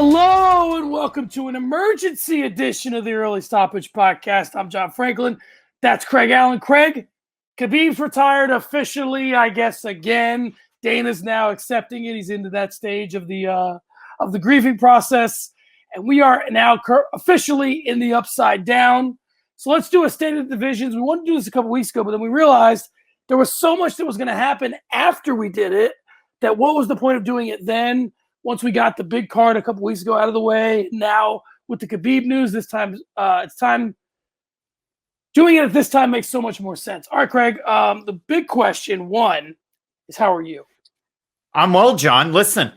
Hello and welcome to an emergency edition of the Early Stoppage podcast. I'm John Franklin. That's Craig Allen. Craig, Khabib's retired officially, I guess, again. Dana's now accepting it. He's into that stage of the grieving process. And we are now officially in the upside down. So let's do a state of the divisions. We wanted to do this a couple weeks ago, but then we realized there was so much that was going to happen after we did it that what was the point of doing it then? Once we got the big card a couple weeks ago out of the way, now with the Khabib news, this time it's time. Doing it at this time makes so much more sense. All right, Craig, the big question, one, is how are you? I'm well, John. Listen,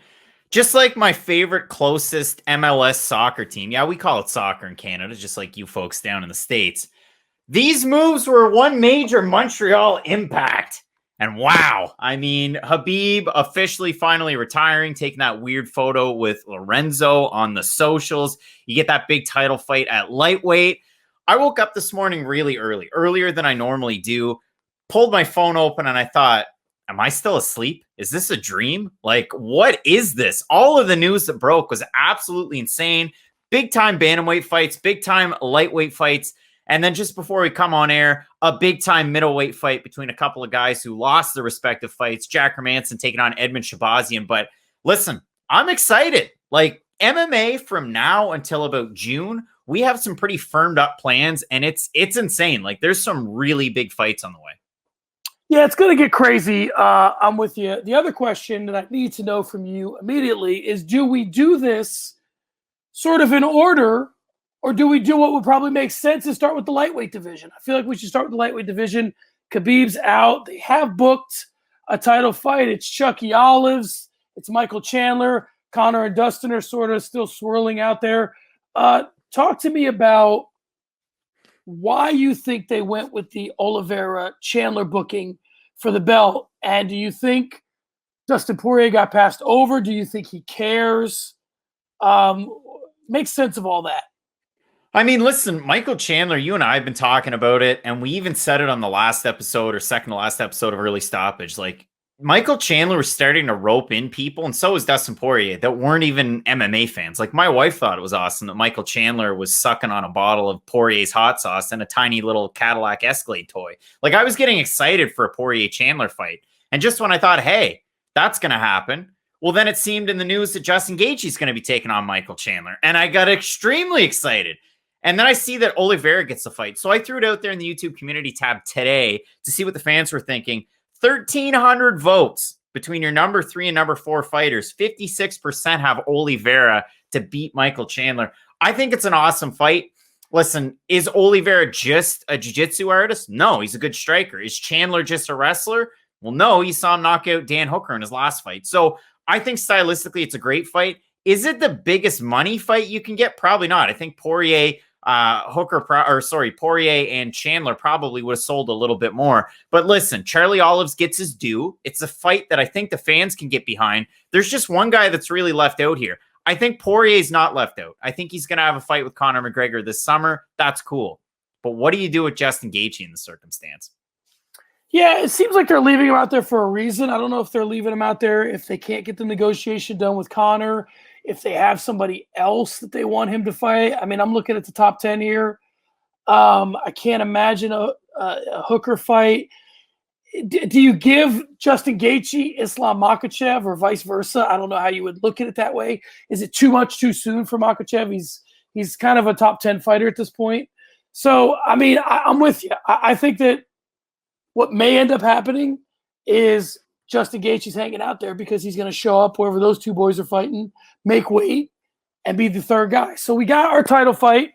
just like my favorite closest MLS soccer team, yeah, we call it soccer in Canada, just like you folks down in the States. These moves were one major Montreal impact. And wow, I mean, Khabib officially finally retiring, taking that weird photo with Lorenzo on the socials. You get that big title fight at lightweight. I woke up this morning really early, earlier than I normally do, pulled my phone open and I thought, am I still asleep? Is this a dream? Like, what is this? All of the news that broke was absolutely insane. Big time bantamweight fights, big time lightweight fights. And then just before we come on air, a big-time middleweight fight between a couple of guys who lost their respective fights. Jack Hermanson taking on Edmund Shabazian. But listen, I'm excited. Like, MMA from now until about June, we have some pretty firmed up plans, and it's insane. Like, there's some really big fights on the way. Yeah, it's going to get crazy. I'm with you. The other question that I need to know from you immediately is, do we do this sort of in order, or do we do what would probably make sense and start with the lightweight division? I feel like we should start with the lightweight division. Khabib's out. They have booked a title fight. It's Chucky Olives. It's Michael Chandler. Conor and Dustin are sort of still swirling out there. Talk to me about why you think they went with the Oliveira-Chandler booking for the belt. And do you think Dustin Poirier got passed over? Do you think he cares? Make sense of all that. I mean, listen, Michael Chandler, you and I have been talking about it, and we even said it on the last episode or second to last episode of Early Stoppage. Like, Michael Chandler was starting to rope in people, and so was Dustin Poirier, that weren't even MMA fans. Like, my wife thought it was awesome that Michael Chandler was sucking on a bottle of Poirier's hot sauce and a tiny little Cadillac Escalade toy. Like, I was getting excited for a Poirier-Chandler fight. And just when I thought, hey, that's going to happen, well, then it seemed in the news that Justin Gaethje's going to be taking on Michael Chandler. And I got extremely excited. And then I see that Oliveira gets the fight. So I threw it out there in the YouTube community tab today to see what the fans were thinking. 1,300 votes between your number 3 and number 4 fighters. 56% have Oliveira to beat Michael Chandler. I think it's an awesome fight. Listen, is Oliveira just a jiu-jitsu artist? No, he's a good striker. Is Chandler just a wrestler? Well, no, you saw him knock out Dan Hooker in his last fight. So I think stylistically it's a great fight. Is it the biggest money fight you can get? Probably not. I think Poirier and Chandler probably would have sold a little bit more. But listen, Charlie Olives gets his due. It's a fight that I think the fans can get behind. There's just one guy that's really left out here. I think Poirier's not left out. I think he's going to have a fight with Conor McGregor this summer. That's cool. But what do you do with Justin Gaethje in the circumstance? Yeah, it seems like they're leaving him out there for a reason. I don't know if they're leaving him out there if they can't get the negotiation done with Conor, if they have somebody else that they want him to fight. I mean, I'm looking at the top 10 here. I can't imagine a Hooker fight. Do you give Justin Gaethje Islam Makhachev or vice versa? I don't know how you would look at it that way. Is it too much too soon for Makhachev? He's kind of a top 10 fighter at this point. So, I mean, I'm with you. I think that what may end up happening is Justin Gaethje's hanging out there because he's going to show up wherever those two boys are fighting, make weight, and be the third guy. So we got our title fight.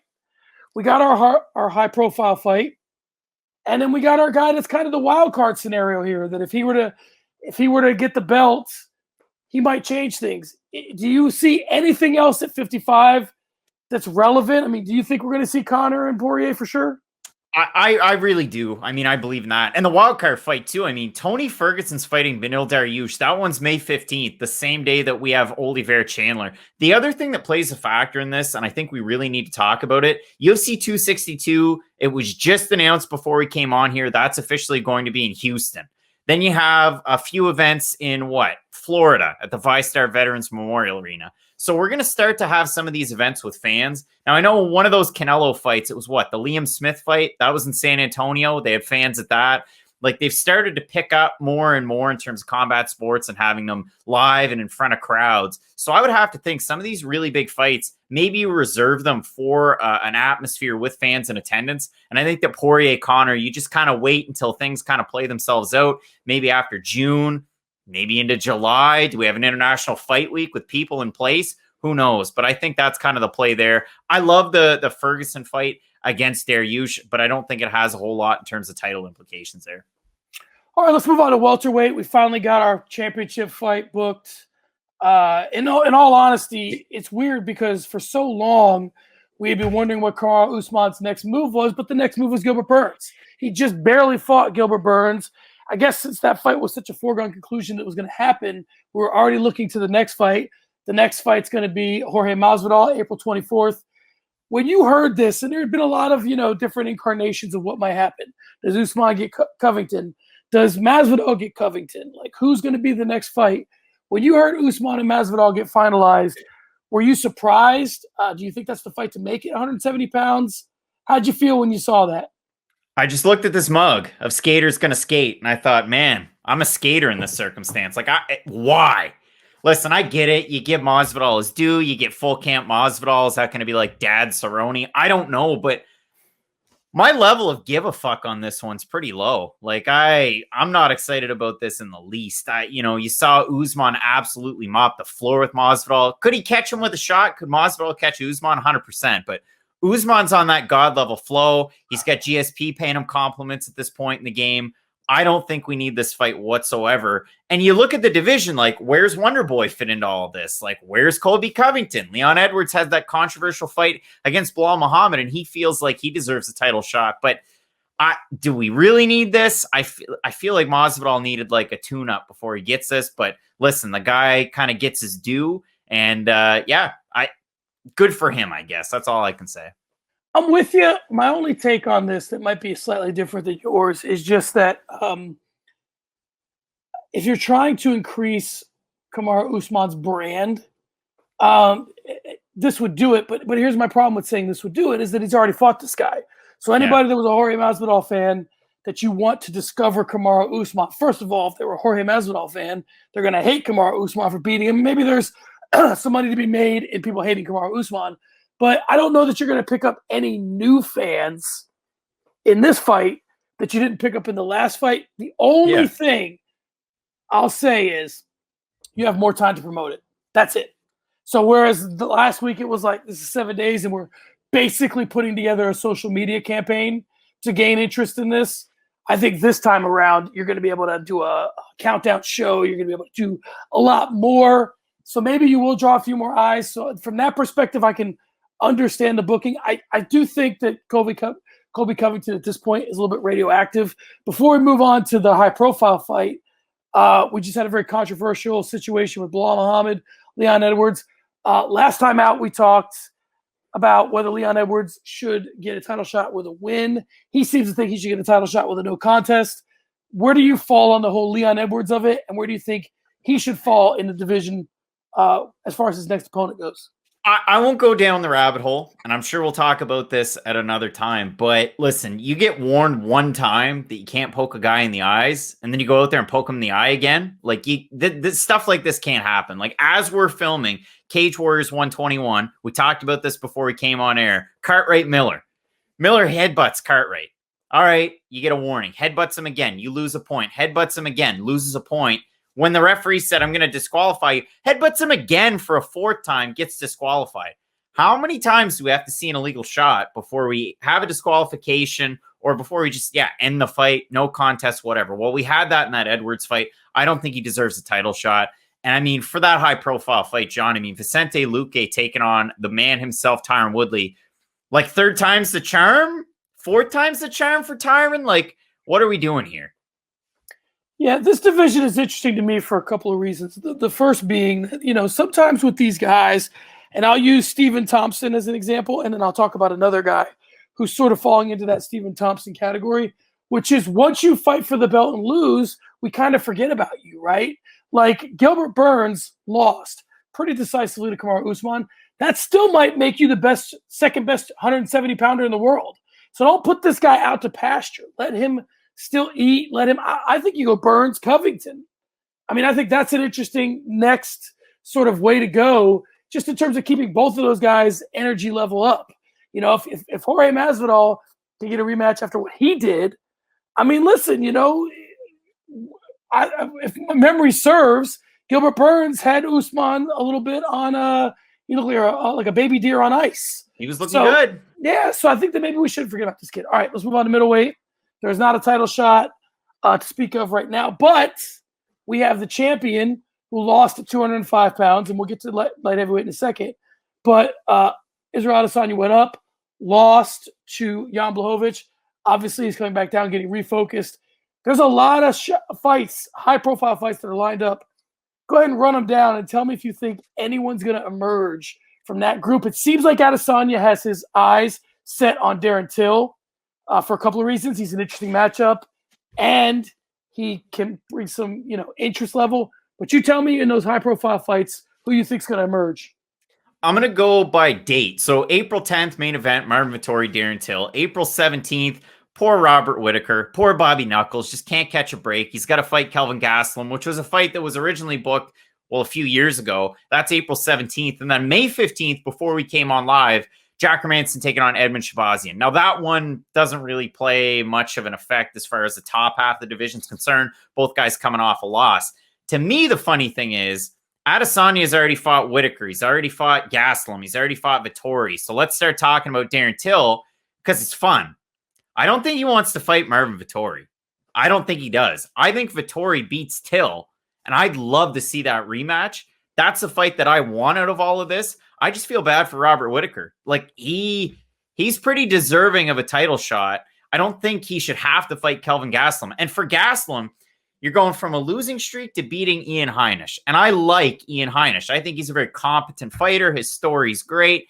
We got our high-profile fight. And then we got our guy that's kind of the wild card scenario here, that if he were to get the belt, he might change things. Do you see anything else at 55 that's relevant? I mean, do you think we're going to see Conor and Poirier for sure? I really do. I mean, I believe in that. And the wildcard fight, too. I mean, Tony Ferguson's fighting Beneil Dariush. That one's May 15th, the same day that we have Oliveira Chandler. The other thing that plays a factor in this, and I think we really need to talk about it, UFC 262, it was just announced before we came on here. That's officially going to be in Houston. Then you have a few events in Florida at the ViStar Veterans Memorial Arena. So we're going to start to have some of these events with fans. Now, I know one of those Canelo fights, it was what? The Liam Smith fight? That was in San Antonio. They had fans at that. Like, they've started to pick up more and more in terms of combat sports and having them live and in front of crowds. So I would have to think some of these really big fights, maybe you reserve them for an atmosphere with fans in attendance. And I think that Poirier Conor, you just kind of wait until things kind of play themselves out, maybe after June, maybe into July. Do we have an international fight week with people in place? Who knows? But I think that's kind of the play there. I love the Ferguson fight against Dariush, but I don't think it has a whole lot in terms of title implications there. All right, let's move on to welterweight. We finally got our championship fight booked. In all honesty, it's weird because for so long we had been wondering what Kamaru Usman's next move was, but the next move was Gilbert Burns. He just barely fought Gilbert Burns. I guess since that fight was such a foregone conclusion that it was going to happen, we were already looking to the next fight. The next fight's going to be Jorge Masvidal, April 24th. When you heard this, and there had been a lot of, different incarnations of what might happen. Does Usman get Covington? Does Masvidal get Covington? Like, who's going to be the next fight? When you heard Usman and Masvidal get finalized, were you surprised? Do you think that's the fight to make it 170 pounds? How'd you feel when you saw that? I just looked at this mug of skaters gonna skate, and I thought, man, I'm a skater in this circumstance. Like, why? Listen, I get it. You give Masvidal his due. You get full camp Masvidal. Is that going to be like Dad Cerrone? I don't know, but my level of give a fuck on this one's pretty low. Like, I'm not excited about this in the least. You saw Usman absolutely mop the floor with Masvidal. Could he catch him with a shot? Could Masvidal catch Usman? 100%. But Usman's on that god level flow. He's got GSP paying him compliments at this point in the game. I don't think we need this fight whatsoever. And you look at the division, like, where's Wonderboy fit into all of this? Like, where's Colby Covington? Leon Edwards has that controversial fight against Bilal Muhammad, and he feels like he deserves a title shot. But do we really need this? I feel like Masvidal needed like a tune-up before he gets this. But listen, the guy kind of gets his due. And good for him, I guess. That's all I can say. I'm with you. My only take on this that might be slightly different than yours is just that if you're trying to increase Kamaru Usman's brand, this would do it. But here's my problem with saying this would do it is that he's already fought this guy. So anybody that was a Jorge Masvidal fan that you want to discover Kamaru Usman, first of all, if they were a Jorge Masvidal fan, they're going to hate Kamaru Usman for beating him. Maybe there's some money to be made in people hating Kamaru Usman. But I don't know that you're going to pick up any new fans in this fight that you didn't pick up in the last fight. The only thing I'll say is you have more time to promote it. That's it. So whereas the last week it was like, this is 7 days and we're basically putting together a social media campaign to gain interest in this, I think this time around you're going to be able to do a countdown show. You're going to be able to do a lot more. So maybe you will draw a few more eyes. So from that perspective, I can understand the booking. I do think that Colby Covington at this point is a little bit radioactive. Before we move on to the high-profile fight, we just had a very controversial situation with Bilal Muhammad, Leon Edwards. Last time out, we talked about whether Leon Edwards should get a title shot with a win. He seems to think he should get a title shot with a no contest. Where do you fall on the whole Leon Edwards of it, and where do you think he should fall in the division as far as his next opponent goes? I won't go down the rabbit hole, and I'm sure we'll talk about this at another time. But listen, you get warned one time that you can't poke a guy in the eyes, and then you go out there and poke him in the eye again. Like, this stuff like this can't happen. Like, as we're filming Cage Warriors 121, we talked about this before we came on air. Cartwright Miller headbutts Cartwright. All right, you get a warning. Headbutts him again. You lose a point. Headbutts him again. Loses a point. When the referee said, I'm going to disqualify you, headbutts him again for a fourth time, gets disqualified. How many times do we have to see an illegal shot before we have a disqualification or before we just, end the fight, no contest, whatever? Well, we had that in that Edwards fight. I don't think he deserves a title shot. And I mean, for that high-profile fight, John, I mean, Vicente Luque taking on the man himself, Tyron Woodley, like third time's the charm? Fourth time's the charm for Tyron? Like, what are we doing here? Yeah, this division is interesting to me for a couple of reasons. The first being, sometimes with these guys, and I'll use Stephen Thompson as an example, and then I'll talk about another guy who's sort of falling into that Stephen Thompson category, which is once you fight for the belt and lose, we kind of forget about you, right? Like Gilbert Burns lost. pretty decisively to Kamaru Usman, that still might make you the second best 170 pounder in the world. So don't put this guy out to pasture. Let him still eat. I think you go Burns, Covington. I mean, I think that's an interesting next sort of way to go, just in terms of keeping both of those guys' energy level up. You know, if Jorge Masvidal can get a rematch after what he did, I mean, listen, you know, if my memory serves, Gilbert Burns had Usman a little bit on like a baby deer on ice. He was looking good. Yeah, so I think that maybe we shouldn't forget about this kid. All right, let's move on to middleweight. There's not a title shot to speak of right now, but we have the champion who lost at 205 pounds, and we'll get to light heavyweight in a second. But Israel Adesanya went up, lost to Jan Blachowicz. Obviously, he's coming back down, getting refocused. There's a lot of fights, high-profile fights that are lined up. Go ahead and run them down and tell me if you think anyone's going to emerge from that group. It seems like Adesanya has his eyes set on Darren Till for a couple of reasons. He's an interesting matchup, and he can bring some, interest level. But you tell me in those high-profile fights who you think's going to emerge. I'm going to go by date. So April 10th, main event, Marvin Vettori, Darren Till. April 17th, poor Robert Whittaker, poor Bobby Knuckles, just can't catch a break. He's got to fight Kelvin Gastelum, which was a fight that was originally booked, a few years ago. That's April 17th. And then May 15th, before we came on live, Jack Hermanson taking on Edmund Shabazian. Now, that one doesn't really play much of an effect as far as the top half of the division is concerned. Both guys coming off a loss. To me, the funny thing is, Adesanya has already fought Whittaker. He's already fought Gastelum. He's already fought Vettori. So let's start talking about Darren Till because it's fun. I don't think he wants to fight Marvin Vettori. I don't think he does. I think Vettori beats Till, and I'd love to see that rematch. That's the fight that I want out of all of this. I just feel bad for Robert Whittaker. Like, he's pretty deserving of a title shot. I don't think he should have to fight Kelvin Gastelum. And for Gastelum, you're going from a losing streak to beating Ian Heinisch. And I like Ian Heinisch. I think he's a very competent fighter. His story's great.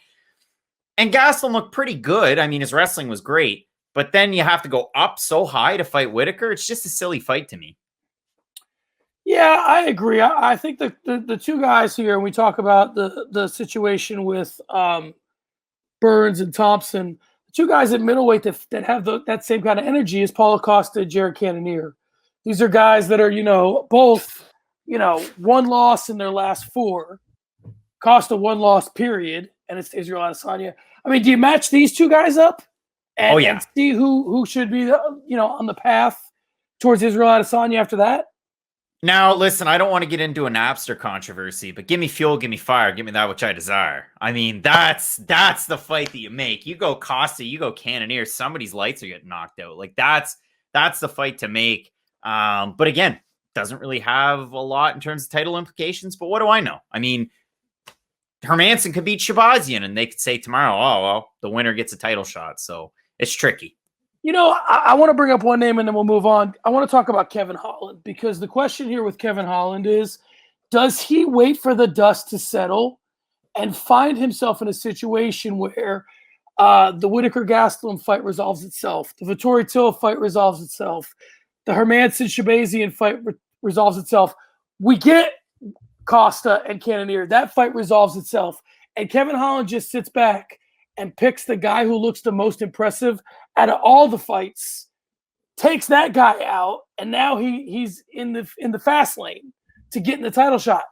And Gastelum looked pretty good. I mean, his wrestling was great. But then you have to go up so high to fight Whittaker. It's just a silly fight to me. Yeah, I agree. I think the two guys here, when we talk about the situation with Burns and Thompson, the two guys at middleweight that have that same kind of energy is Paulo Costa and Jared Cannonier. These are guys that are, both, one loss in their last four. Costa one loss, period, and it's Israel Adesanya. I mean, do you match these two guys up and see who should be, on the path towards Israel Adesanya after that? Now, listen, I don't want to get into a Napster controversy, but give me fuel, give me fire, give me that which I desire. I mean, that's the fight that you make. You go Costa, you go Cannonier, somebody's lights are getting knocked out. Like, that's the fight to make. But again, doesn't really have a lot in terms of title implications, but what do I know? I mean, Hermanson could beat Shabazian and they could say tomorrow, oh, well, the winner gets a title shot. So it's tricky. I want to bring up one name and then we'll move on. I want to talk about Kevin Holland, because the question here with Kevin Holland is, does he wait for the dust to settle and find himself in a situation where the Whittaker-Gastelum fight resolves itself, the Vettori-Till fight resolves itself, the Hermanson-Shabazian fight resolves itself. We get Costa and Cannonier. That fight resolves itself. And Kevin Holland just sits back and picks the guy who looks the most impressive out of all the fights, takes that guy out, and now he's in the fast lane to get in the title shot.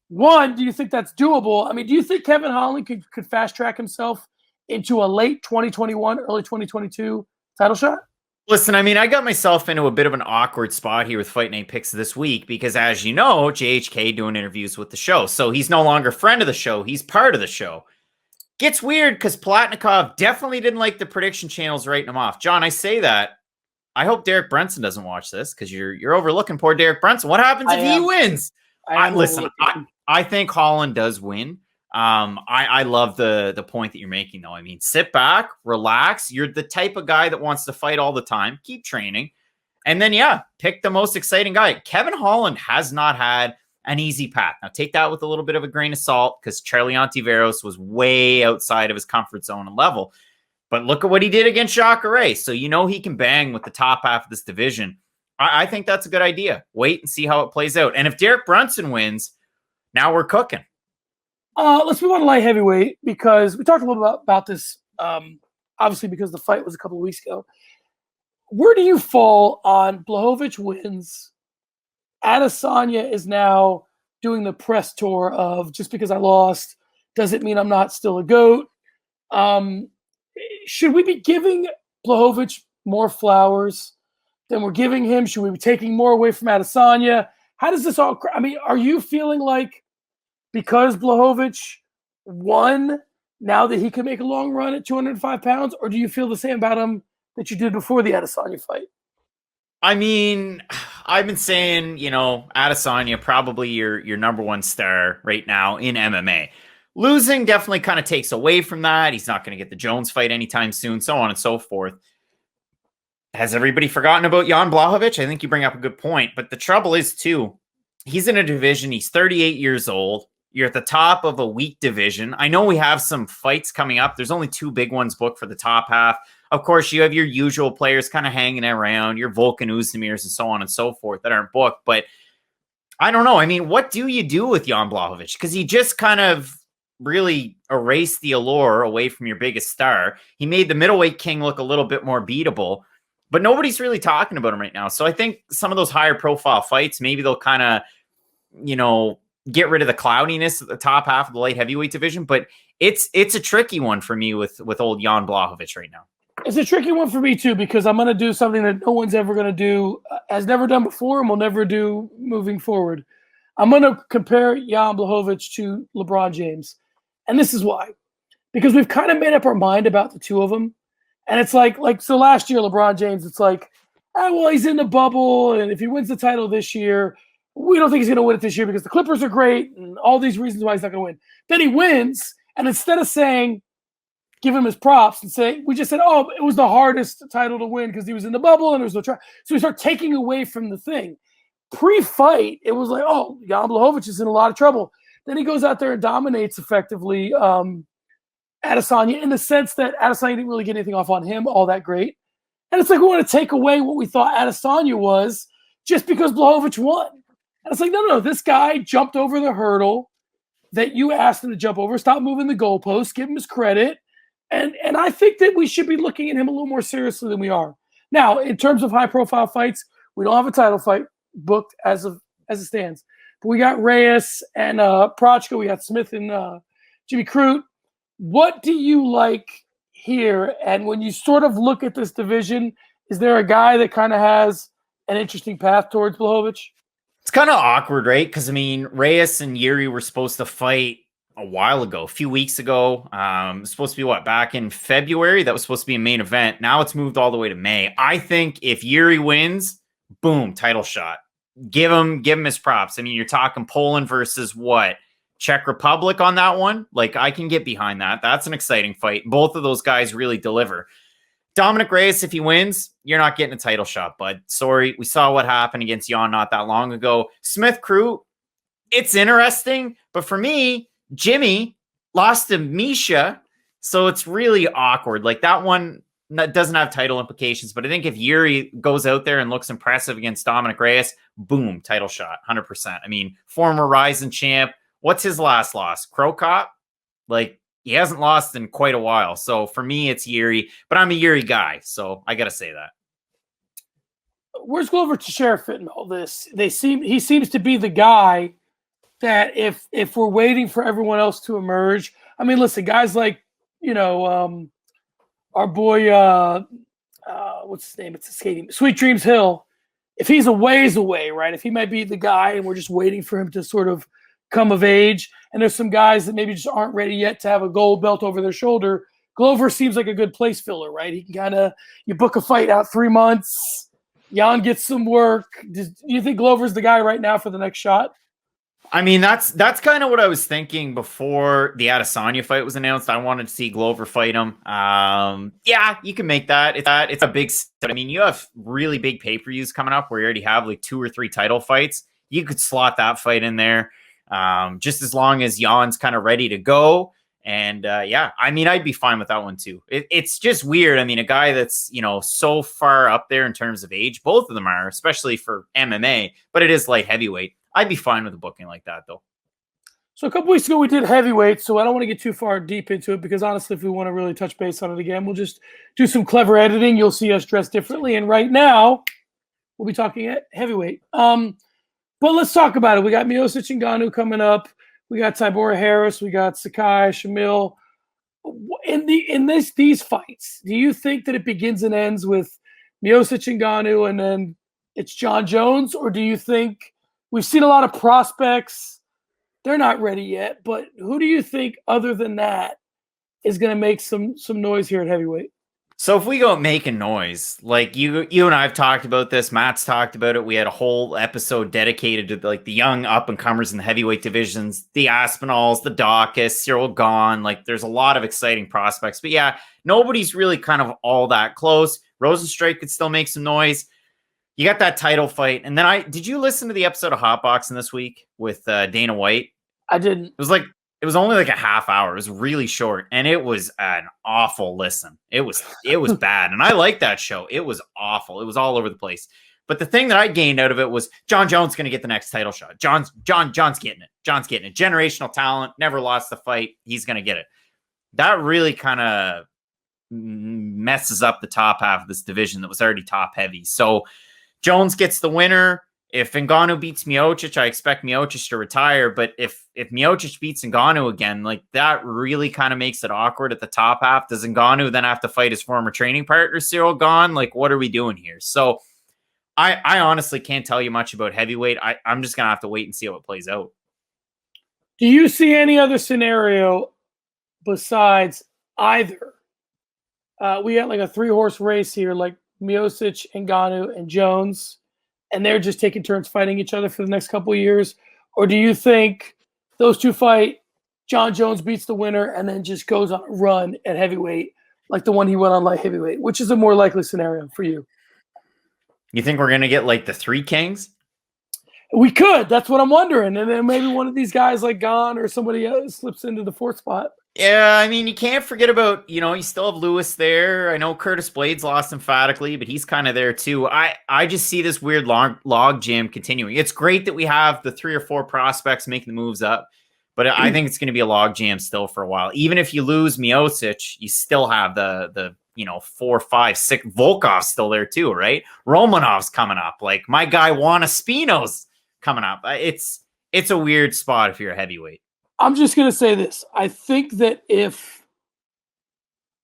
One, do you think that's doable? I mean, do you think Kevin Holland could fast track himself into a late 2021, early 2022 title shot? Listen, I mean, I got myself into a bit of an awkward spot here with Fight Night Picks this week because, as you know, JHK doing interviews with the show. So he's no longer a friend of the show. He's part of the show. Gets weird because Platnikov definitely didn't like the prediction channels writing him off. John, I say that. I hope Derek Brunson doesn't watch this because you're overlooking poor Derek Brunson. What happens if he wins? Listen, I think Holland does win. I love the point that you're making, though. I mean, sit back, relax. You're the type of guy that wants to fight all the time. Keep training. And then, pick the most exciting guy. Kevin Holland has not had an easy path. Now, take that with a little bit of a grain of salt because Charlie Ontiveros was way outside of his comfort zone and level. But look at what he did against Jacare. So he can bang with the top half of this division. I think that's a good idea. Wait and see how it plays out. And if Derek Brunson wins, now we're cooking. Let's move on to light heavyweight because we talked a little bit about this, obviously because the fight was a couple of weeks ago. Where do you fall on Blachowicz wins? Adesanya is now doing the press tour of just because I lost doesn't mean I'm not still a GOAT. Should we be giving Blachowicz more flowers than we're giving him? Should we be taking more away from Adesanya? How does this all? I mean, are you feeling like because Blachowicz won, now that he can make a long run at 205 pounds, or do you feel the same about him that you did before the Adesanya fight? I mean, I've been saying, Adesanya probably your number one star right now in MMA. Losing definitely kind of takes away from that. He's not going to get the Jones fight anytime soon, so on and so forth. Has everybody forgotten about Jan Blachowicz? I think you bring up a good point, but the trouble is, too, he's in a division. He's 38 years old. You're at the top of a weak division. I know we have some fights coming up. There's only 2 big ones booked for the top half. Of course, you have your usual players kind of hanging around, your Volkanovskis and so on and so forth that aren't booked. But I don't know. I mean, what do you do with Jan Blachowicz? Because he just kind of really erased the allure away from your biggest star. He made the middleweight king look a little bit more beatable, but nobody's really talking about him right now. So I think some of those higher profile fights, maybe they'll kind of, get rid of the cloudiness at the top half of the light heavyweight division. But it's a tricky one for me with old Jan Blachowicz right now. It's a tricky one for me too, because I'm going to do something that no one's ever going to do, has never done before, and will never do moving forward. I'm going to compare Jan Blachowicz to LeBron James. And this is why. Because we've kind of made up our mind about the two of them. And it's so last year, LeBron James, it's like, well, he's in the bubble. And if he wins the title this year, we don't think he's going to win it this year because the Clippers are great and all these reasons why he's not going to win. Then he wins. And instead of saying, give him his props and say, we just said, oh, it was the hardest title to win because he was in the bubble and there was no try. So we start taking away from the thing. Pre-fight, it was like, oh, Jan Blachowicz is in a lot of trouble. Then he goes out there and dominates effectively Adesanya in the sense that Adesanya didn't really get anything off on him all that great. And it's like we want to take away what we thought Adesanya was just because Blachowicz won. And it's like, no, this guy jumped over the hurdle that you asked him to jump over. Stop moving the goalposts. Give him his credit. And I think that we should be looking at him a little more seriously than we are. Now, in terms of high-profile fights, we don't have a title fight booked as it stands. But we got Reyes and Prochka. We got Smith and Jimmy Crute. What do you like here? And when you sort of look at this division, is there a guy that kind of has an interesting path towards Blachowicz? It's kind of awkward, right? Because, Reyes and Yuri were supposed to fight a while ago, a few weeks ago. It was supposed to be back in February? That was supposed to be a main event. Now it's moved all the way to May. I think if Yuri wins, boom, title shot. Give him his props. You're talking Poland versus what? Czech Republic on that one? I can get behind that. That's an exciting fight. Both of those guys really deliver. Dominic Reyes, if he wins, you're not getting a title shot, bud. Sorry. We saw what happened against Jan not that long ago. Smith Crute, it's interesting, but for me, Jimmy lost to Misha, so it's really awkward. That one doesn't have title implications, but I think if Yuri goes out there and looks impressive against Dominic Reyes, boom, title shot, 100%. Former Ryzen champ. What's his last loss? Crow Cop? He hasn't lost in quite a while. So for me, it's Yuri, but I'm a Yuri guy, so I got to say that. Where's Glover Teixeira fit in all this? He seems to be the guy that if we're waiting for everyone else to emerge, listen, guys like, our boy, what's his name? It's escaping. Sweet Dreams Hill. If he's a ways away, right? If he might be the guy and we're just waiting for him to sort of come of age, and there's some guys that maybe just aren't ready yet to have a gold belt over their shoulder, Glover seems like a good place filler, right? He can you book a fight out 3 months, Jan gets some work. Do you think Glover's the guy right now for the next shot? That's kind of what I was thinking before the Adesanya fight was announced. I wanted to see Glover fight him. Yeah, you can make that. It's a big. You have really big pay-per-views coming up where you already have 2 or 3 title fights. You could slot that fight in there, just as long as Jan's kind of ready to go. And yeah, I'd be fine with that one too. It's just weird. A guy that's so far up there in terms of age. Both of them are, especially for MMA. But it is light heavyweight. I'd be fine with a booking like that, though. So a couple weeks ago we did heavyweight, so I don't want to get too far deep into it because honestly, if we want to really touch base on it again, we'll just do some clever editing. You'll see us dressed differently, and right now we'll be talking at heavyweight. But let's talk about it. We got Miocic and Ngannou coming up. We got Tybura Harris. We got Sakai Shamil. In these fights, do you think that it begins and ends with Miocic and Ngannou, and then it's John Jones, or do you think we've seen a lot of prospects? They're not ready yet, but who do you think other than that is going to make some noise here at heavyweight? So if we go making noise, like you and I have talked about this, Matt's talked about it. We had a whole episode dedicated to like the young up and comers in the heavyweight divisions, the Aspinalls, the Dawkins, Cyril Gahn. Like there's a lot of exciting prospects, but yeah, nobody's really kind of all that close. Rosenstrike could still make some noise. You got that title fight, and then did you listen to the episode of Hotboxing this week with Dana White? I didn't. It was only like a half hour. It was really short, and it was an awful listen. It was bad, and I like that show. It was awful. It was all over the place. But the thing that I gained out of it was John Jones going to get the next title shot. John's getting it. John's getting it. Generational talent, never lost the fight. He's going to get it. That really kind of messes up the top half of this division that was already top heavy. So Jones gets the winner. If Ngannou beats Miocic, I expect Miocic to retire. But if Miocic beats Ngannou again, like that really kind of makes it awkward at the top half. Does Ngannou then have to fight his former training partner, Cyril Gahn? Like, what are we doing here? So I honestly can't tell you much about heavyweight. I'm just going to have to wait and see how it plays out. Do you see any other scenario besides either? We got like a 3-horse race here, like Miocic, Ngannou, and Jones, and they're just taking turns fighting each other for the next couple of years? Or do you think those two fight, John Jones beats the winner, and then just goes on a run at heavyweight like the one he went on light heavyweight, which is a more likely scenario for you? You think we're going to get like the Three Kings? We could. That's what I'm wondering. And then maybe one of these guys like Gahn or somebody else slips into the 4th spot. Yeah, I mean, you can't forget about, you still have Lewis there. I know Curtis Blades lost emphatically, but he's kind of there too. I just see this weird log jam continuing. It's great that we have the 3 or 4 prospects making the moves up, but I think it's going to be a log jam still for a while. Even if you lose Miocic, you still have the 4, 5, 6. Volkov's still there too, right? Romanov's coming up. Like my guy Juan Espino's coming up. It's a weird spot if you're a heavyweight. I'm just going to say this. I think that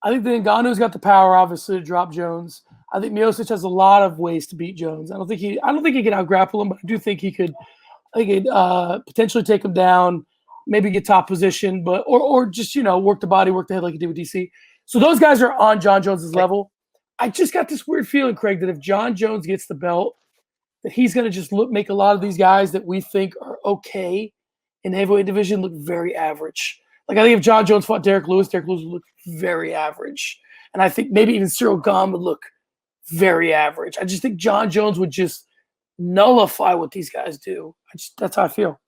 Ngannou's got the power, obviously, to drop Jones. I think Miocic has a lot of ways to beat Jones. I don't think he can out-grapple him, but I do think he could potentially take him down, maybe get top position, but or just, work the body, work the head like he did with DC. So those guys are on John Jones's level. I just got this weird feeling, Craig, that if John Jones gets the belt, that he's going to just make a lot of these guys that we think are okay in the heavyweight division look very average. Like I think if John Jones fought Derek Lewis would look very average. And I think maybe even Cyril Gahn would look very average. I just think John Jones would just nullify what these guys do. That's how I feel.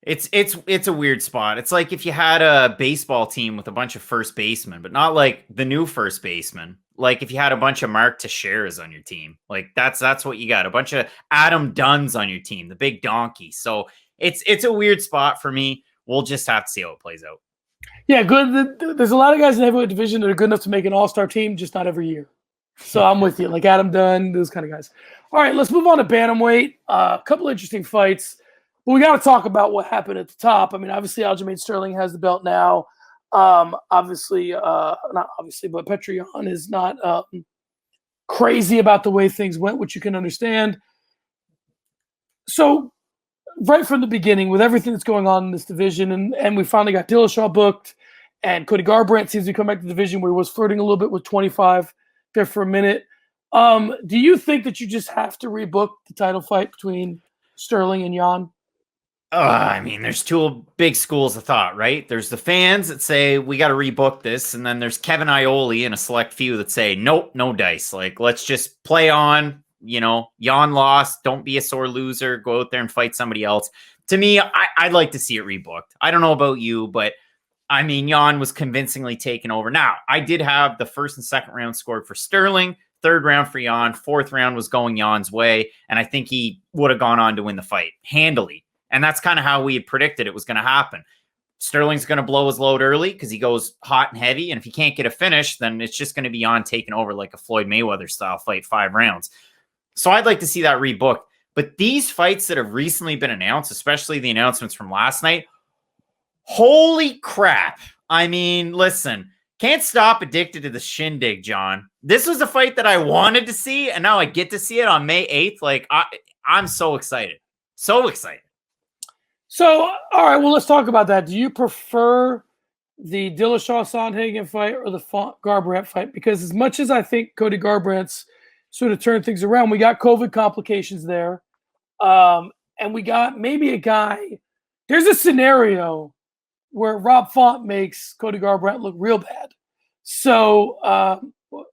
It's a weird spot. It's like if you had a baseball team with a bunch of first basemen, but not like the new first baseman. Like if you had a bunch of Mark Teixeiras on your team, like that's what you got. A bunch of Adam Dunns on your team, the big donkey. So it's a weird spot for me. We'll just have to see how it plays out. Yeah, good. There's a lot of guys in the heavyweight division that are good enough to make an all-star team, just not every year. So I'm with you, like Adam Dunn, those kind of guys. All right, let's move on to Bantamweight. A couple interesting fights. But we got to talk about what happened at the top. I mean, obviously, Aljamain Sterling has the belt now. Not obviously, but Petr Yan is not crazy about the way things went, which you can understand. So, right from the beginning, with everything that's going on in this division, and we finally got Dillashaw booked, and Cody Garbrandt seems to come back to the division where he was flirting a little bit with 25 there for a minute. Do you think that you just have to rebook the title fight between Sterling and Yan? I mean, there's 2 big schools of thought, right? There's the fans that say we got to rebook this, and then there's Kevin Iole and a select few that say nope, no dice. Like let's just play on. Yan lost. Don't be a sore loser. Go out there and fight somebody else. To me, I'd like to see it rebooked. I don't know about you, but I mean, Yan was convincingly taken over. Now, I did have the 1st and 2nd round scored for Sterling, 3rd round for Yan, 4th round was going Yan's way, and I think he would have gone on to win the fight handily. And that's kind of how we had predicted it was going to happen. Sterling's going to blow his load early because he goes hot and heavy. And if he can't get a finish, then it's just going to be on taking over like a Floyd Mayweather style fight, 5 rounds. So I'd like to see that rebooked. But these fights that have recently been announced, especially the announcements from last night, holy crap. I mean, listen, can't stop addicted to the shindig, John. This was a fight that I wanted to see, and now I get to see it on May 8th. Like, I'm so excited. So excited. So, all right, well, let's talk about that. Do you prefer the Dillashaw-Sandhagen fight or the Garbrandt fight? Because as much as I think Cody Garbrandt's sort of turned things around, we got COVID complications there. And we got maybe a guy. There's a scenario where Rob Font makes Cody Garbrandt look real bad. So,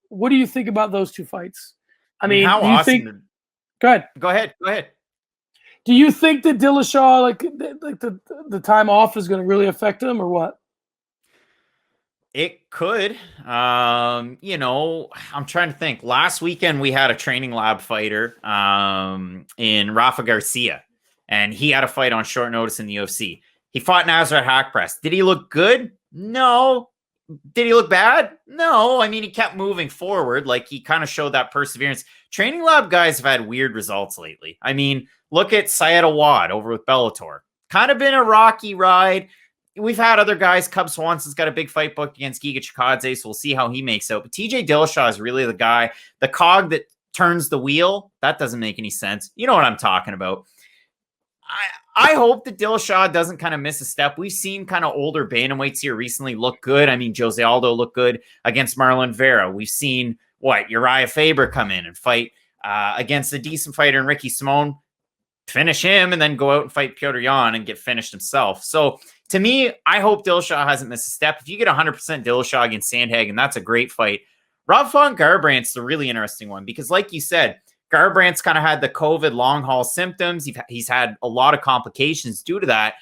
what do you think about those two fights? I mean, how do you awesome? think? Go ahead. Do you think that Dillashaw, like the time off, is going to really affect him, or what? It could. You know, I'm trying to think. Last weekend we had a training lab fighter in Rafa Garcia, and he had a fight on short notice in the UFC. He fought Nasrat Hakpress. Did he look good? No. Did he look bad? No. I mean, he kept moving forward. Like, he kind of showed that perseverance. Training lab guys have had weird results lately. I mean, look at Syed Awad over with Bellator. Kind of been a rocky ride. We've had other guys. Cub Swanson's got a big fight booked against Giga Chikadze, so we'll see how he makes out. But TJ Dillashaw is really the guy, the cog that turns the wheel. That doesn't make any sense. You know what I'm talking about. I hope that Dillashaw doesn't kind of miss a step. We've seen kind of older bantamweights here recently look good. I mean, Jose Aldo looked good against Marlon Vera. We've seen, Uriah Faber come in and fight against a decent fighter in Ricky Simone, finish him, and then go out and fight Petr Yan and get finished himself. So, to me, I hope Dillashaw hasn't missed a step. If you get 100% Dillashaw against Sandhagen, that's a great fight. Rob Font Garbrandt's the really interesting one because, like you said, Garbrandt's kind of had the COVID long haul symptoms. He's had a lot of complications due to that.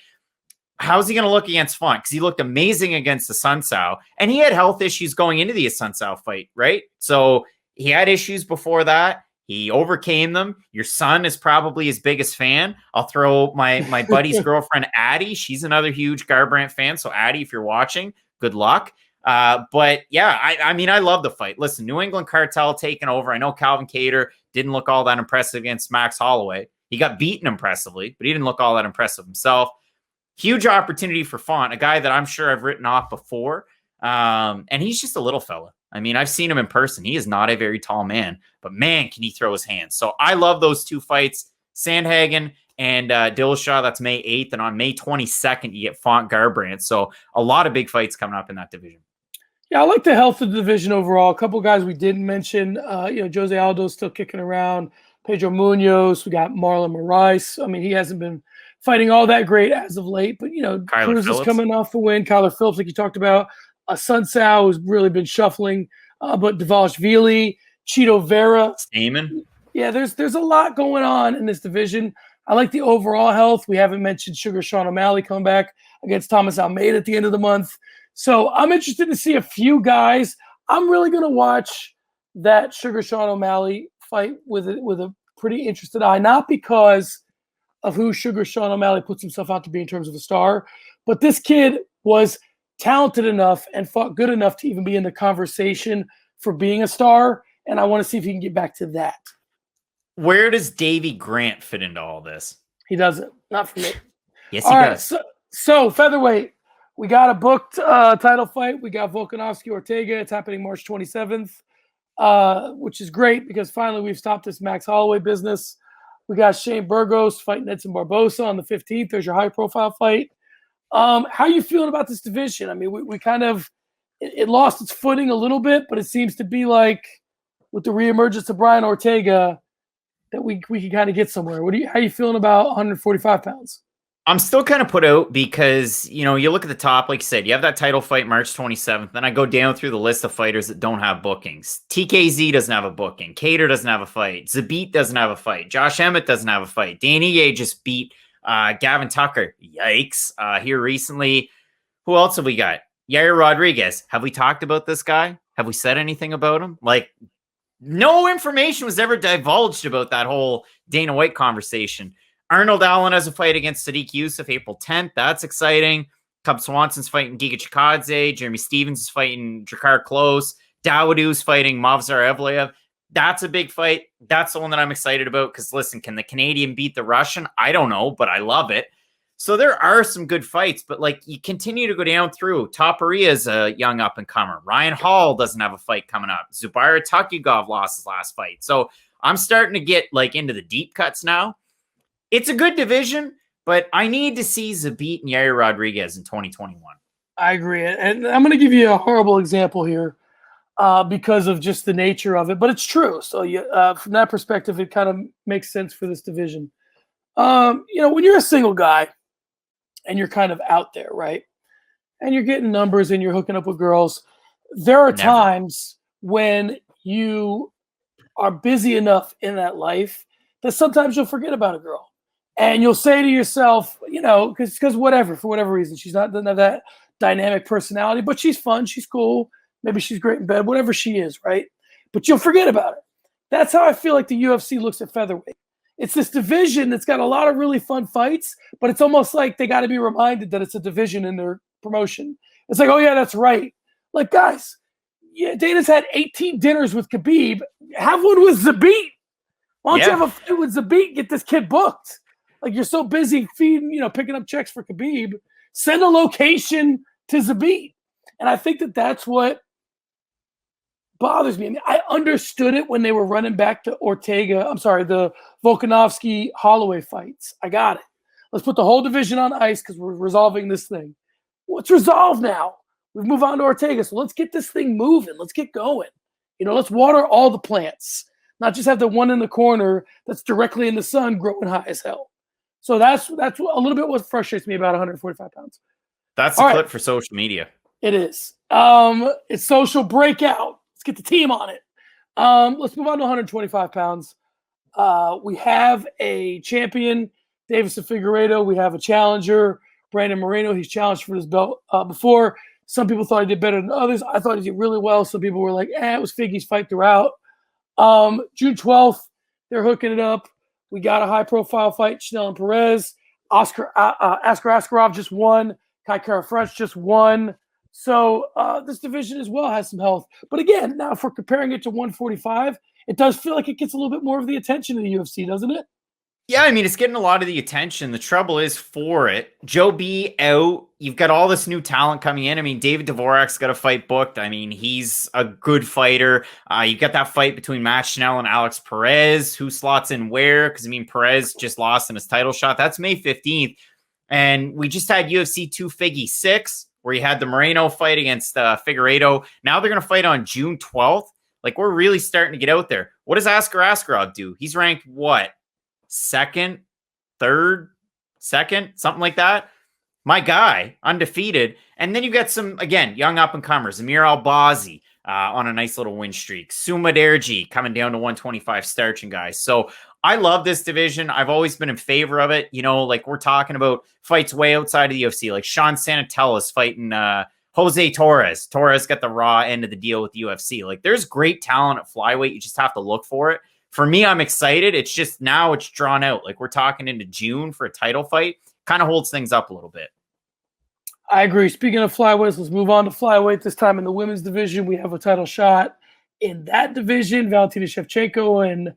How's he going to look against Font? Because he looked amazing against the Sun Tzu, and he had health issues going into the Sun Tzu fight, right? So he had issues before that. He overcame them. Your son is probably his biggest fan. I'll throw my buddy's girlfriend, Addie. She's another huge Garbrandt fan. So, Addie, if you're watching, good luck. But, yeah, I mean, I love the fight. Listen, New England Cartel taking over. I know Calvin Kattar didn't look all that impressive against Max Holloway. He got beaten impressively, but he didn't look all that impressive himself. Huge opportunity for Font, a guy that I'm sure I've written off before. And he's just a little fella. I mean, I've seen him in person. He is not a very tall man, but man, can he throw his hands. So I love those two fights, Sandhagen and Dillashaw. That's May 8th. And on May 22nd, you get Font Garbrandt. So a lot of big fights coming up in that division. Yeah, I like the health of the division overall. A couple guys we didn't mention, Jose Aldo's still kicking around. Pedro Munoz. We got Marlon Moraes. I mean, he hasn't been fighting all that great as of late, but, Cruz is coming off the win. Kyler Phillips, like you talked about. Sun Tzu has really been shuffling, but Dvalishvili, Chito Vera. Stamen. Yeah, there's a lot going on in this division. I like the overall health. We haven't mentioned Sugar Sean O'Malley coming back against Thomas Almeida at the end of the month. So I'm interested to see a few guys. I'm really going to watch that Sugar Sean O'Malley fight with a pretty interested eye, not because of who Sugar Sean O'Malley puts himself out to be in terms of a star, but this kid was talented enough and fought good enough to even be in the conversation for being a star, and I want to see if he can get back to that. Where does Davey Grant fit into all this? He doesn't. Not for me. Yes, he does. So featherweight, we got a booked title fight. We got Volkanovski Ortega. It's happening March 27th, which is great because finally we've stopped this Max Holloway business. We got Shane Burgos fighting Edson Barbosa on the 15th. There's your high-profile fight. How are you feeling about this division? I mean, we kind of it lost its footing a little bit, but it seems to be like with the reemergence of Brian Ortega that we can kind of get somewhere. How are you feeling about 145 pounds? I'm still kind of put out because, you look at the top, like you said, you have that title fight March 27th. Then I go down through the list of fighters that don't have bookings. TKZ doesn't have a booking. Kattar doesn't have a fight. Zabit doesn't have a fight. Josh Emmett doesn't have a fight. Danny Ye just beat Gavin Tucker. Yikes. Here recently. Who else have we got? Yair Rodriguez. Have we talked about this guy? Have we said anything about him? Like, no information was ever divulged about that whole Dana White conversation. Arnold Allen has a fight against Sadiq Youssef April 10th. That's exciting. Cub Swanson's fighting Giga Chikadze. Jeremy Stevens is fighting Drakkar Klose. Dawodu's fighting Movsar Evloev. That's a big fight. That's the one that I'm excited about because, listen, can the Canadian beat the Russian? I don't know, but I love it. So there are some good fights, but like you continue to go down through. Topuria is a young up-and-comer. Ryan Hall doesn't have a fight coming up. Zubair Tukhugov lost his last fight. So I'm starting to get like into the deep cuts now. It's a good division, but I need to see Zabit and Yair Rodriguez in 2021. I agree. And I'm going to give you a horrible example here because of just the nature of it, but it's true. So from that perspective, it kind of makes sense for this division. When you're a single guy and you're kind of out there, right? And you're getting numbers and you're hooking up with girls, there are times when you are busy enough in that life that sometimes you'll forget about a girl. And you'll say to yourself, because for whatever reason, doesn't have that dynamic personality, but she's fun, she's cool, maybe she's great in bed, whatever she is, right? But you'll forget about it. That's how I feel like the UFC looks at featherweight. It's this division that's got a lot of really fun fights, but it's almost like they got to be reminded that it's a division in their promotion. It's like, oh yeah, that's right. Like, guys, yeah, Dana's had 18 dinners with Khabib. Have one with Zabit. Why don't you have a fight with Zabit? Get this kid booked. Like, you're so busy feeding, picking up checks for Khabib. Send a location to Zabit. And I think that's what bothers me. I mean, I understood it when they were running back to the Volkanovski Holloway fights. I got it. Let's put the whole division on ice because we're resolving this thing. Well, it's resolved now. We've moved on to Ortega. So let's get this thing moving. Let's get going. Let's water all the plants, not just have the one in the corner that's directly in the sun growing high as hell. So that's a little bit what frustrates me about 145 pounds. That's a clip for social media. It is. It's social breakout. Let's get the team on it. Let's move on to 125 pounds. We have a champion, Davison Figueiredo. We have a challenger, Brandon Moreno. He's challenged for this belt before. Some people thought he did better than others. I thought he did really well. Some people were like, it was Figgy's fight throughout. June 12th, they're hooking it up. We got a high-profile fight, Chanel and Perez. Askar Askarov just won. Kai Kara France just won. So this division as well has some health. But again, now if we're comparing it to 145, it does feel like it gets a little bit more of the attention in the UFC, doesn't it? Yeah, I mean, it's getting a lot of the attention. The trouble is for it, Joe B out. You've got all this new talent coming in. I mean, David Dvorak's got a fight booked. I mean, he's a good fighter. You've got that fight between Matt Schnell and Alex Perez. Who slots in where? Because, I mean, Perez just lost in his title shot. That's May 15th. And we just had UFC 2 Figgy 6, where you had the Moreno fight against Figueiredo. Now they're going to fight on June 12th. Like, we're really starting to get out there. What does Askar Askarov do? He's ranked what? Second, something like that. My guy, undefeated. And then you got some, again, young up-and-comers. Amir Albazi on a nice little win streak. Suma Derji coming down to 125 starching guys. So I love this division. I've always been in favor of it. Like we're talking about fights way outside of the UFC. Like Sean Sanatella's fighting Jose Torres. Torres got the raw end of the deal with the UFC. Like there's great talent at flyweight. You just have to look for it. For me, I'm excited. It's just now it's drawn out. Like we're talking into June for a title fight. Kind of holds things up a little bit. I agree. Speaking of flyweights, let's move on to flyweight. This time in the women's division, we have a title shot in that division. Valentina Shevchenko and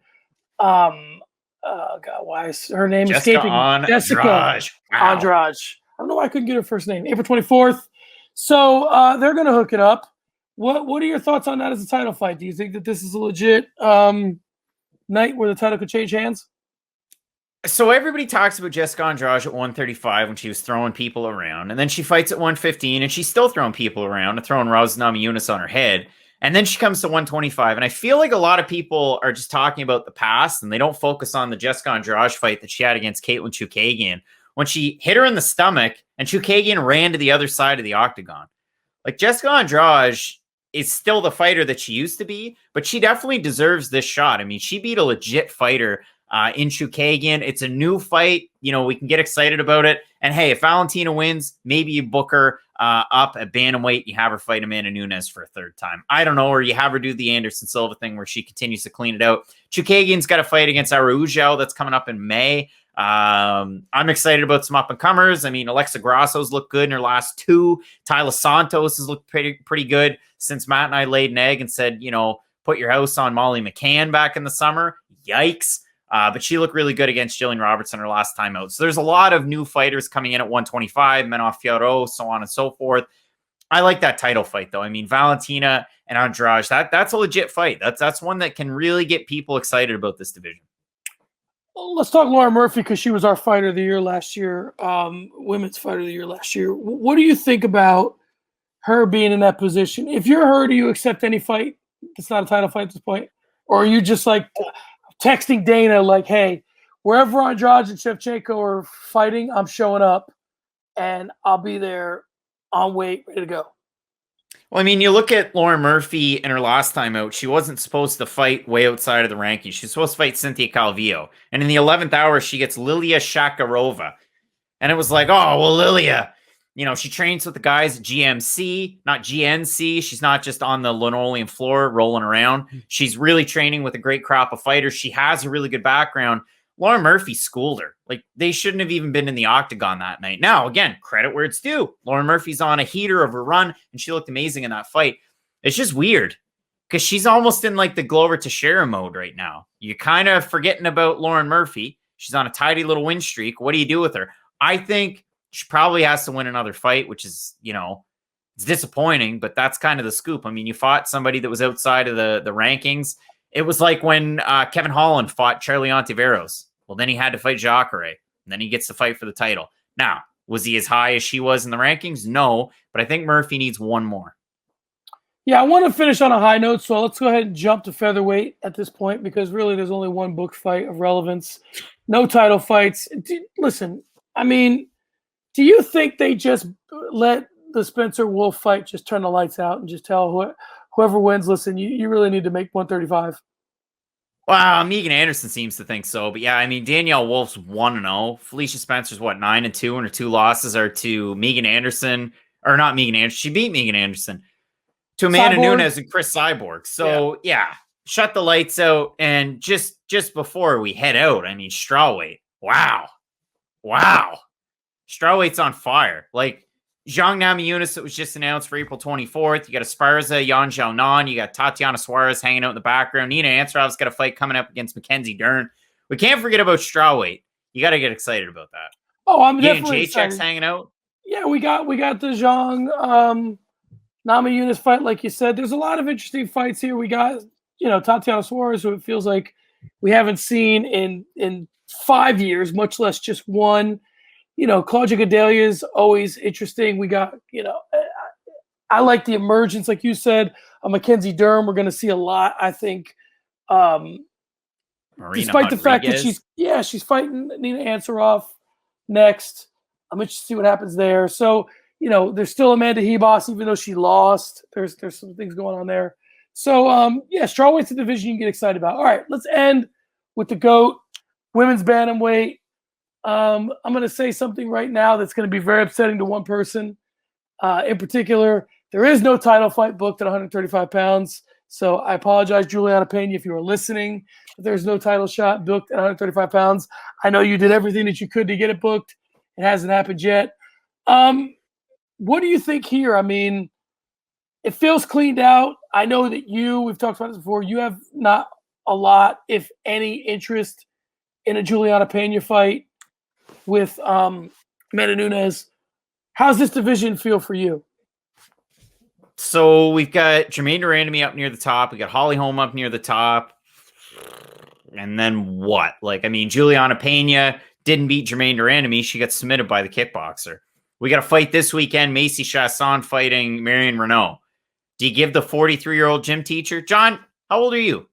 why is her name escaping? Jessica Andrade. I don't know why I couldn't get her first name. April 24th. So they're going to hook it up. What are your thoughts on that as a title fight? Do you think that this is a legit night where the title could change hands? So everybody talks about Jessica Andrade at 135 when she was throwing people around. And then she fights at 115 and she's still throwing people around and throwing Roz Namajunas on her head. And then she comes to 125. And I feel like a lot of people are just talking about the past and they don't focus on the Jessica Andrade fight that she had against Caitlin Chookagian when she hit her in the stomach and Chookagian ran to the other side of the octagon. Like Jessica Andrade is still the fighter that she used to be, but she definitely deserves this shot. I mean, she beat a legit fighter in Chookagian. It's a new fight. We can get excited about it. And hey, if Valentina wins, maybe you book her up at Bantamweight. You have her fight Amanda Nunes for a third time. I don't know. Or you have her do the Anderson Silva thing where she continues to clean it out. Chookagian's got a fight against Araujo that's coming up in May. I'm excited about some up-and-comers. I mean, Alexa Grasso's looked good in her last two. Tyler Santos has looked pretty good since Matt and I laid an egg and said, put your house on Molly McCann back in the summer. Yikes. But she looked really good against Jillian Robertson her last time out. So there's a lot of new fighters coming in at 125, Menoff Fiorot, so on and so forth. I like that title fight, though. I mean, Valentina and Andrade, that's a legit fight. That's one that can really get people excited about this division. Well, let's talk Lauren Murphy, because she was our fighter of the year last year, women's fighter of the year last year. What do you think about her being in that position? If you're her, do you accept any fight that's not a title fight at this point? Or are you just like texting Dana like, hey, wherever Andrade and Shevchenko are fighting, I'm showing up and I'll be there on weight, ready to go? Well, I mean, you look at Lauren Murphy in her last time out, she wasn't supposed to fight way outside of the rankings. She's supposed to fight Cynthia Calvillo. And in the 11th hour, she gets Lilia Shakarova. And it was like, oh, well, Lilia, she trains with the guys at GMC, not GNC. She's not just on the linoleum floor rolling around. She's really training with a great crop of fighters. She has a really good background. Lauren Murphy schooled her. Like, they shouldn't have even been in the octagon that night. Now, again, credit where it's due. Lauren Murphy's on a heater of her run, and she looked amazing in that fight. It's just weird because she's almost in like the Glover Teixeira mode right now. You're kind of forgetting about Lauren Murphy. She's on a tidy little win streak. What do you do with her? I think she probably has to win another fight, which is, it's disappointing, but that's kind of the scoop. I mean, you fought somebody that was outside of the rankings. It was like when Kevin Holland fought Charlie Ontiveros. Well, then he had to fight Jacare, and then he gets to fight for the title. Now, was he as high as she was in the rankings? No, but I think Murphy needs one more. Yeah, I want to finish on a high note, so let's go ahead and jump to featherweight at this point, because really there's only one booked fight of relevance. No title fights. Listen, I mean, do you think they just let the Spencer Wolf fight just turn the lights out and just tell whoever wins, listen, you really need to make 135? Wow, Megan Anderson seems to think so. But yeah, I mean, Danielle Wolf's 1-0. Felicia Spencer's 9-2, and her two losses are to Megan Anderson, or not Megan Anderson. She beat Megan Anderson to Amanda Nunes and Chris Cyborg. So yeah, shut the lights out. And just before we head out, I mean, Strawweight. Wow. Strawweight's on fire. Like, Zhang Namajunas that was just announced for April 24th. You got Esparza, Yan Xiaonan. You got Tatiana Suarez hanging out in the background. Nina Ansarov's got a fight coming up against Mackenzie Dern. We can't forget about Strawweight. You got to get excited about that. Oh, I'm definitely excited. Hanging out. Yeah, we got the Zhang Namajunas fight, like you said. There's a lot of interesting fights here. We got Tatiana Suarez, who it feels like we haven't seen in 5 years, much less just one. Claudia Gadelha is always interesting. We got, I like the emergence, like you said, of Mackenzie Dern. We're going to see a lot, I think. Despite the fact that she's fighting Nina Ansaroff next. I'm interested to see what happens there. So, there's still Amanda Hebos, even though she lost. There's some things going on there. So, Strawweight's a division you can get excited about. All right, let's end with the GOAT, women's bantamweight. I'm going to say something right now that's going to be very upsetting to one person in particular. There is no title fight booked at 135 pounds. So I apologize, Juliana Pena, if you were listening. There's no title shot booked at 135 pounds. I know you did everything that you could to get it booked. It hasn't happened yet. What do you think here? I mean, it feels cleaned out. I know that we've talked about this before, you have not a lot, if any, interest in a Juliana Pena fight with Amanda Nunes. How's this division feel for you? So we've got Jermaine Durandamy up near the top. We got Holly Holm up near the top. And then what? Juliana Pena didn't beat Jermaine Durandamy. She got submitted by the kickboxer. We got a fight this weekend. Macy Chasson fighting Marion Renault. Do you give the 43-year-old gym teacher? John, how old are you?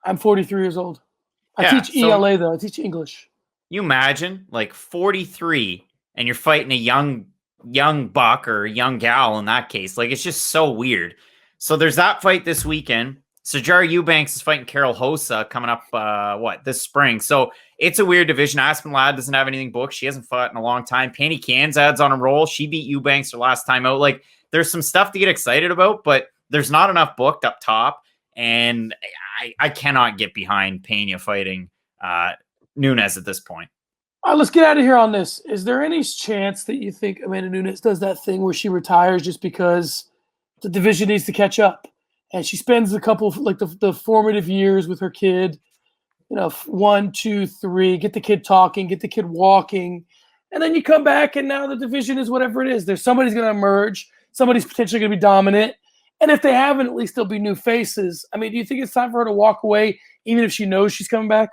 I'm 43 years old. I teach ELA, though. I teach English. You imagine 43 and you're fighting a young buck or a young gal in that case. It's just so weird. So there's that fight this weekend. Sijara Eubanks is fighting Carol Hossa coming up this spring. So it's a weird division. Aspen Ladd doesn't have anything booked. She hasn't fought in a long time. Penny Kanzad's on a roll. She beat Eubanks her last time out. There's some stuff to get excited about, but there's not enough booked up top. And I cannot get behind Pena fighting Nunes at this point. All right, let's get out of here on this. Is there any chance that you think Amanda Nunes does that thing where she retires just because the division needs to catch up, and she spends a couple of like the formative years with her kid, 1, 2, 3, get the kid talking, get the kid walking, and then you come back and now the division is whatever it is. There's somebody's going to emerge, somebody's potentially going to be dominant, and if they haven't, at least there'll be new faces. I mean, do you think it's time for her to walk away, even if she knows she's coming back?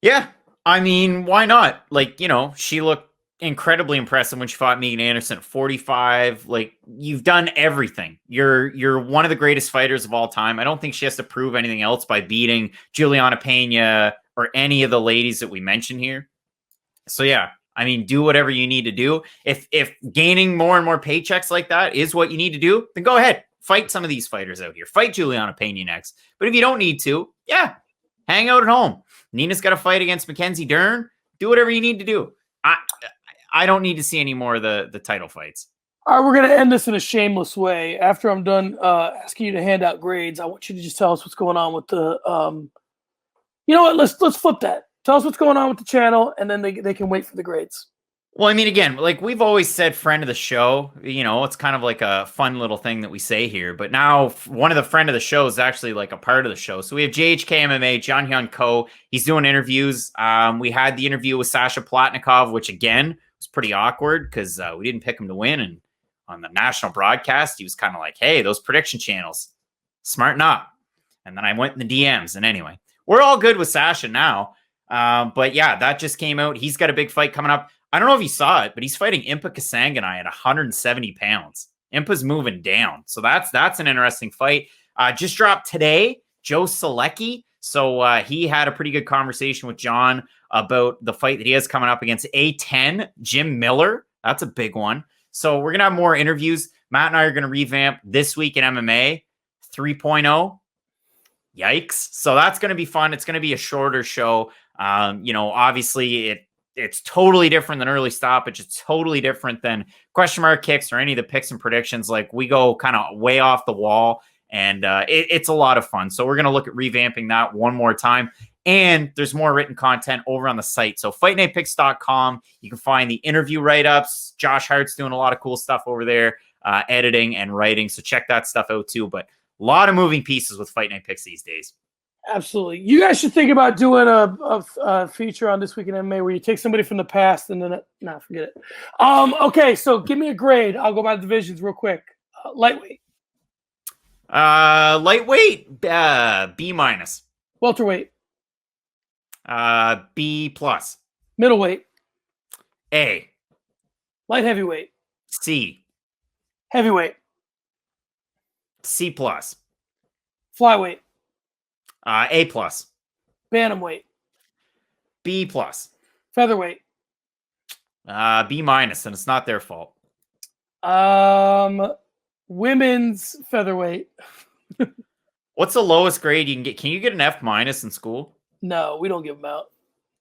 Yeah. I mean, why not? Like, she looked incredibly impressive when she fought Megan Anderson at 45. Like, you've done everything. You're one of the greatest fighters of all time. I don't think she has to prove anything else by beating Juliana Pena or any of the ladies that we mentioned here. So yeah, I mean, do whatever you need to do. If gaining more and more paychecks like that is what you need to do, then go ahead. Fight some of these fighters out here. Fight Juliana Pena next. But if you don't need to, yeah, hang out at home. Nina's got to fight against Mackenzie Dern. Do whatever you need to do. I don't need to see any more of the title fights. All right, we're going to end this in a shameless way. After I'm done asking you to hand out grades, I want you to just tell us what's going on with the you know what? Let's flip that. Tell us what's going on with the channel, and then they can wait for the grades. Well, I mean, again, like we've always said, friend of the show, it's kind of like a fun little thing that we say here. But now one of the friend of the show is actually like a part of the show. So we have JHK MMA, John Hyun Ko. He's doing interviews. We had the interview with Sasha Platnikov, which again was pretty awkward because we didn't pick him to win. And on the national broadcast, he was kind of like, hey, those prediction channels, smarten up. And then I went in the DMs. And anyway, we're all good with Sasha now. But yeah, that just came out. He's got a big fight coming up. I don't know if you saw it, but he's fighting Impa Kasanganay at 170 pounds. Impa's moving down. So that's an interesting fight. Just dropped today, Joe Selecki. So he had a pretty good conversation with John about the fight that he has coming up against A10, Jim Miller. That's a big one. So we're going to have more interviews. Matt and I are going to revamp This Week in MMA 3.0. Yikes. So that's going to be fun. It's going to be a shorter show. Obviously it's totally different than early stoppage. It's totally different than question mark kicks or any of the picks and predictions. Like we go kind of way off the wall, and it's a lot of fun. So we're going to look at revamping that one more time. And there's more written content over on the site. So fightnightpicks.com. You can find the interview write-ups. Josh Hart's doing a lot of cool stuff over there, editing and writing. So check that stuff out too. But a lot of moving pieces with Fight Night Picks these days. Absolutely. You guys should think about doing a feature on This Week in MMA where you take somebody from the past and then forget it. Okay, so give me a grade. I'll go by the divisions real quick. Lightweight. Lightweight, B minus. Welterweight. B plus. Middleweight. A. Light heavyweight. C. Heavyweight. C plus. Flyweight. A plus. Bantamweight. B plus. Featherweight. B minus, and it's not their fault. Women's featherweight. What's the lowest grade you can get? Can you get an F minus in school? No, we don't give them out.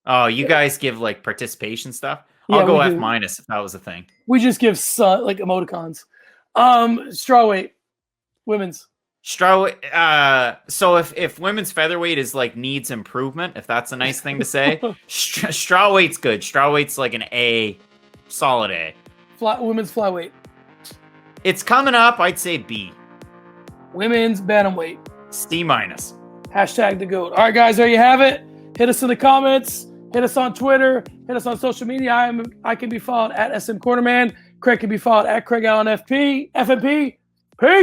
Oh, you guys give like participation stuff? I'll go F minus if that was a thing. We just give like emoticons. Strawweight. Women's. Strawweight. So if women's featherweight is like needs improvement, if that's a nice thing to say, strawweight's good. Strawweight's like an A, solid A. Women's flyweight. It's coming up. I'd say B. Women's bantamweight. C minus. Hashtag the GOAT. All right, guys, there you have it. Hit us in the comments. Hit us on Twitter. Hit us on social media. I can be followed at SM Cornerman. Craig can be followed at Craig Allen FP. FMP. Peace.